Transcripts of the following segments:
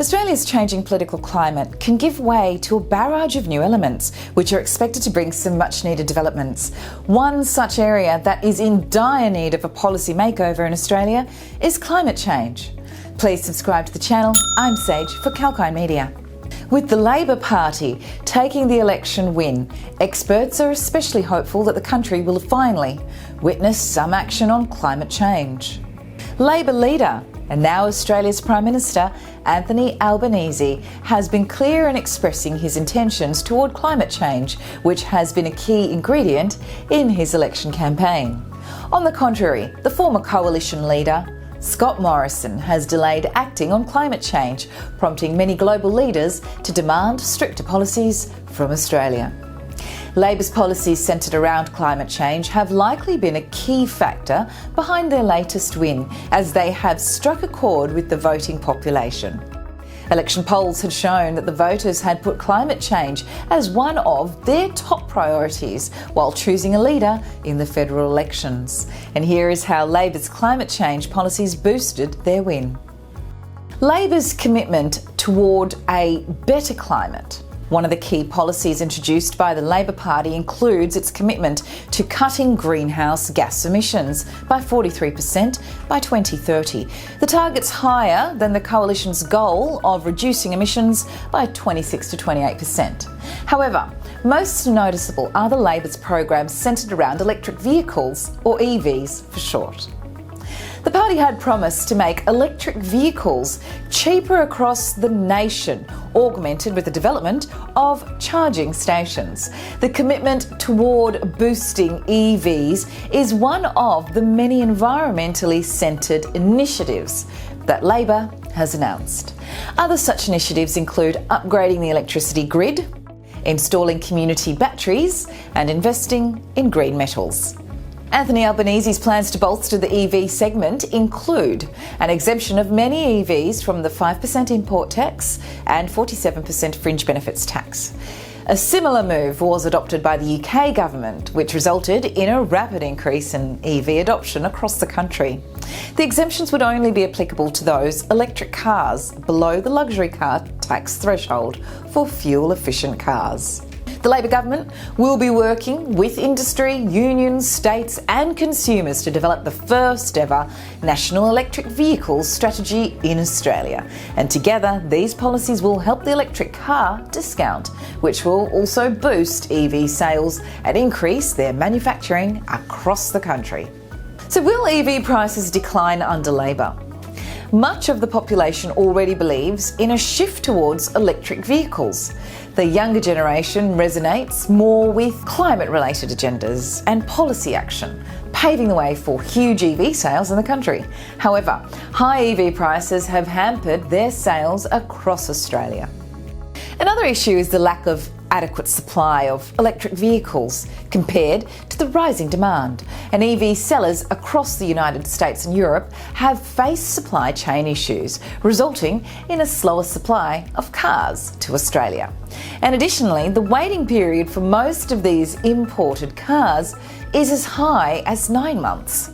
Australia's changing political climate can give way to a barrage of new elements, which are expected to bring some much-needed developments. One such area that is in dire need of a policy makeover in Australia is climate change. Please subscribe to the channel. I'm Sage for Kalkine Media. With the Labor Party taking the election win, experts are especially hopeful that the country will finally witness some action on climate change. Labor leader and now Australia's Prime Minister, Anthony Albanese, has been clear in expressing his intentions toward climate change, which has been a key ingredient in his election campaign. On the contrary, the former coalition leader, Scott Morrison, has delayed acting on climate change, prompting many global leaders to demand stricter policies from Australia. Labor's policies centred around climate change have likely been a key factor behind their latest win, as they have struck a chord with the voting population. Election polls had shown that the voters had put climate change as one of their top priorities while choosing a leader in the federal elections. And here is how Labor's climate change policies boosted their win. Labor's commitment toward a better climate. One of the key policies introduced by the Labor Party includes its commitment to cutting greenhouse gas emissions by 43% by 2030. The target's higher than the coalition's goal of reducing emissions by 26 to 28%. However, most noticeable are the Labor's programs centred around electric vehicles, or EVs for short. The party had promised to make electric vehicles cheaper across the nation, augmented with the development of charging stations. The commitment toward boosting EVs is one of the many environmentally centred initiatives that Labor has announced. Other such initiatives include upgrading the electricity grid, installing community batteries, and investing in green metals. Anthony Albanese's plans to bolster the EV segment include an exemption of many EVs from the 5% import tax and 47% fringe benefits tax. A similar move was adopted by the UK government, which resulted in a rapid increase in EV adoption across the country. The exemptions would only be applicable to those electric cars below the luxury car tax threshold for fuel-efficient cars. The Labor government will be working with industry, unions, states and consumers to develop the first ever national electric vehicles strategy in Australia. And together, these policies will help the electric car discount, which will also boost EV sales and increase their manufacturing across the country. So will EV prices decline under Labor? Much of the population already believes in a shift towards electric vehicles. The younger generation resonates more with climate-related agendas and policy action, paving the way for huge EV sales in the country. However, high EV prices have hampered their sales across Australia. Another issue is the lack of adequate supply of electric vehicles compared to the rising demand, and EV sellers across the United States and Europe have faced supply chain issues, resulting in a slower supply of cars to Australia. And additionally, the waiting period for most of these imported cars is as high as 9 months.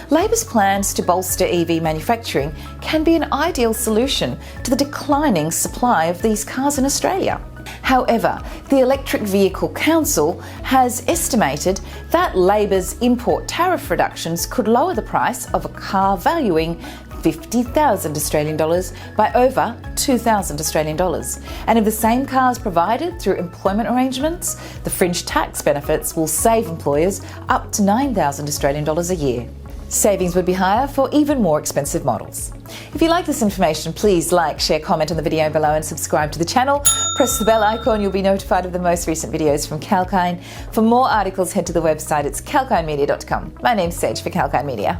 Labor's plans to bolster EV manufacturing can be an ideal solution to the declining supply of these cars in Australia. However, the Electric Vehicle Council has estimated that Labor's import tariff reductions could lower the price of a car valuing $50,000 Australian dollars by over $2,000 Australian dollars. And if the same cars provided through employment arrangements, the fringe tax benefits will save employers up to $9,000 Australian dollars a year. Savings would be higher for even more expensive models. If you like this information, please like, share, comment on the video below and subscribe to the channel. Press the bell icon, you'll be notified of the most recent videos from Kalkine. For more articles, head to the website, it's kalkinemedia.com. My name's Sage for Kalkine Media.